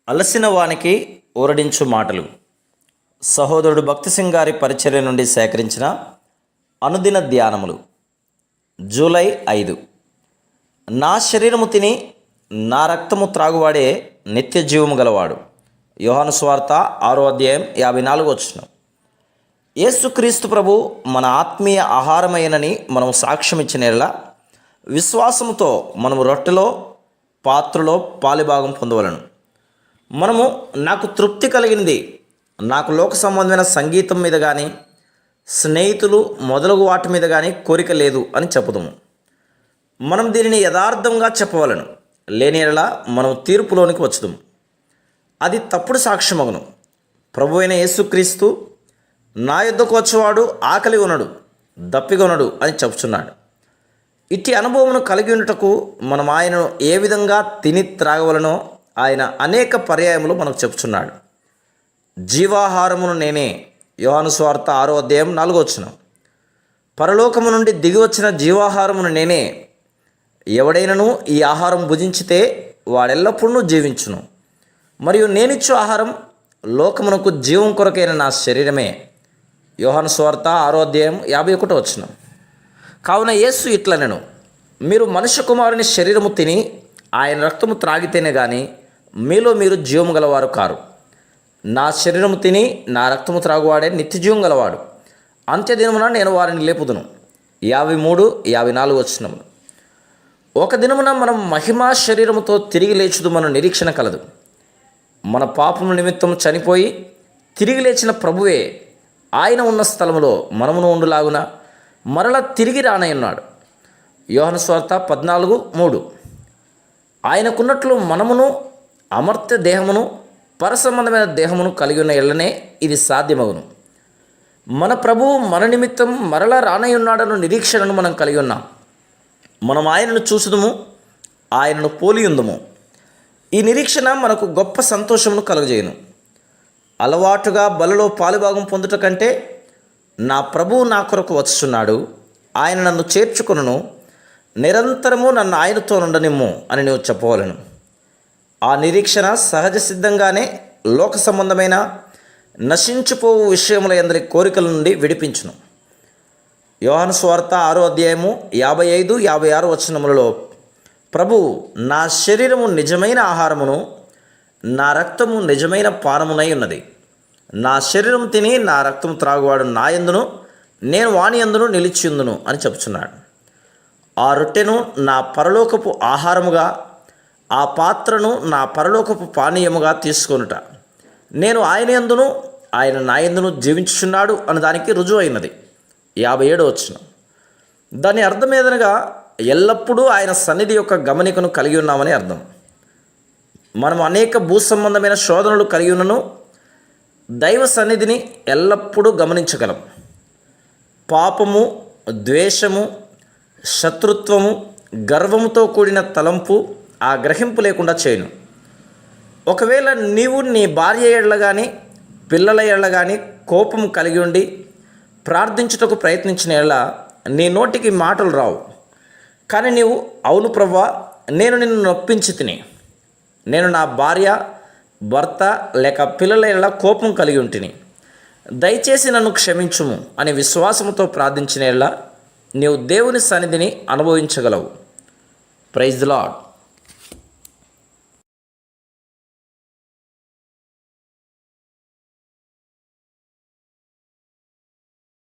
అలసిన వానికి ఊరడించు మాటలు. సహోదరుడు భక్తి సింగ్ గారి పరిచర్య నుండి సేకరించిన అనుదిన ధ్యానములు. జూలై 5. నా శరీరము తిని నా రక్తము త్రాగువాడే నిత్య జీవము గలవాడు. యోహాను సువార్త 6:54. యేసుక్రీస్తు ప్రభు మన ఆత్మీయ ఆహారమైనని మనం సాక్ష్యం ఇచ్చినలా విశ్వాసముతో మనము రొట్టెలో పాత్రలో పాలిభాగం పొందవలను. మనము నాకు తృప్తి కలిగింది, నాకు లోక సంబంధమైన సంగీతం మీద కానీ స్నేహితులు మొదలగు వాటి మీద కానీ కోరిక లేదు అని చెప్పుదాము. మనం దీనిని యథార్థంగా చెప్పవలను. లేని యెడల మనం తీర్పులోనికి వచ్చుదాము. అది తప్పుడు సాక్ష్యమగును. ప్రభు అయిన యేసుక్రీస్తు నా యొద్దకు వచ్చేవాడు ఆకలి కొనడు, దప్పికొనడు అని చెప్తున్నాడు. ఇట్టి అనుభవమును కలిగి ఉండుటకు మనం ఆయనను ఏ విధంగా తిని త్రాగవలనో ఆయన అనేక పర్యాయములు మనకు చెప్తున్నాడు. జీవాహారమును నేనే. యోహాను సువార్త 6:4. పరలోకము నుండి దిగి వచ్చిన జీవాహారమును నేనే. ఎవడైనను ఈ ఆహారం భుజించితే వాడెల్లప్పుడూ జీవించును. మరియు నేనిచ్చు ఆహారం లోకమునకు జీవం కొరకైన నా శరీరమే. యోహాను సువార్త 6:51. కావున యేసు ఇట్లనెను, మీరు మనుష్య కుమారుని శరీరము తిని ఆయన రక్తము త్రాగితేనే కానీ మీలో మీరు జీవము గలవారు కారు. నా శరీరము తిని నా రక్తము త్రాగువాడే నిత్య జీవం గలవాడు. అంత్యదినమున నేను వారిని లేపుదును. 53-54. ఒక దినమున మనం మహిమా శరీరముతో తిరిగి లేచుదు మన నిరీక్షణ కలదు. మన పాపము నిమిత్తం చనిపోయి తిరిగి లేచిన ప్రభువే ఆయన ఉన్న స్థలములో మనమును ఉండులాగున మరలా తిరిగి రానయ్యున్నాడు. యోహాను సువార్త 14:3. ఆయనకున్నట్లు మనమును అమర్త్య దేహమును పరసంబంధమైన దేహమును కలిగి ఉన్న ఎళ్ళనే ఇది సాధ్యమగును. మన ప్రభువు మన నిమిత్తం మరలా రానయ్యున్నాడను నిరీక్షణను మనం కలిగి ఉన్నాం. మనం ఆయనను చూసుదుము, ఆయనను పోలియుందుము. ఈ నిరీక్షణ మనకు గొప్ప సంతోషమును కలుగజేయును. అలవాటుగా బలలో పాలుభాగం పొందుట కంటే నా ప్రభువు నా కొరకు వచ్చుచున్నాడు, ఆయన నన్ను చేర్చుకొనును, నిరంతరము నన్ను ఆయనతో నుండనిమ్ము అని నువ్వు చెప్పవలను. ఆ నిరీక్షణ సహజ సిద్ధంగానే లోక సంబంధమైన నశించిపోవు విషయముల అందరి కోరికల నుండి విడిపించును. యోహాను సువార్త 6:55-56 ప్రభువు నా శరీరము నిజమైన ఆహారమును నా రక్తము నిజమైన పానమునై ఉన్నది. నా శరీరం తిని నా రక్తము త్రాగువాడు నా యందును నేను వాని యందును నిలిచియుందును అని చెప్తున్నాడు. ఆ రొట్టెను నా పరలోకపు ఆహారముగా, ఆ పాత్రను నా పరలోకపు పానీయముగా తీసుకొనుట నేను ఆయన యందును ఆయన నా యందును జీవించుచున్నాడు అని దానికి రుజువు అయినది. 57. దాని అర్థం ఏదనగా ఎల్లప్పుడూ ఆయన సన్నిధి యొక్క గమనికను కలిగి ఉన్నామని అర్థం. మనం అనేక భూ సంబంధమైన శోధనలు కలిగి ఉన్నను దైవ సన్నిధిని ఎల్లప్పుడూ గమనించగలం. పాపము, ద్వేషము, శత్రుత్వము, గర్వముతో కూడిన తలంపు ఆ గ్రహింపు లేకుండా చేయను. ఒకవేళ నీవు నీ భార్య ఎడల కానీ పిల్లల ఎడల కానీ కోపం కలిగి ఉండి ప్రార్థించుటకు ప్రయత్నించిన ఎడల నీ నోటికి మాటలు రావు. కానీ నీవు అవును ప్రభువా, నేను నిన్ను నొప్పించి తిని, నేను నా భార్య, భర్త లేక పిల్లల ఎడల కోపం కలిగి ఉంటిని, దయచేసి నన్ను క్షమించుము అని విశ్వాసముతో ప్రార్థించిన ఎడల నీవు దేవుని సన్నిధిని అనుభవించగలవు. Praise the lord.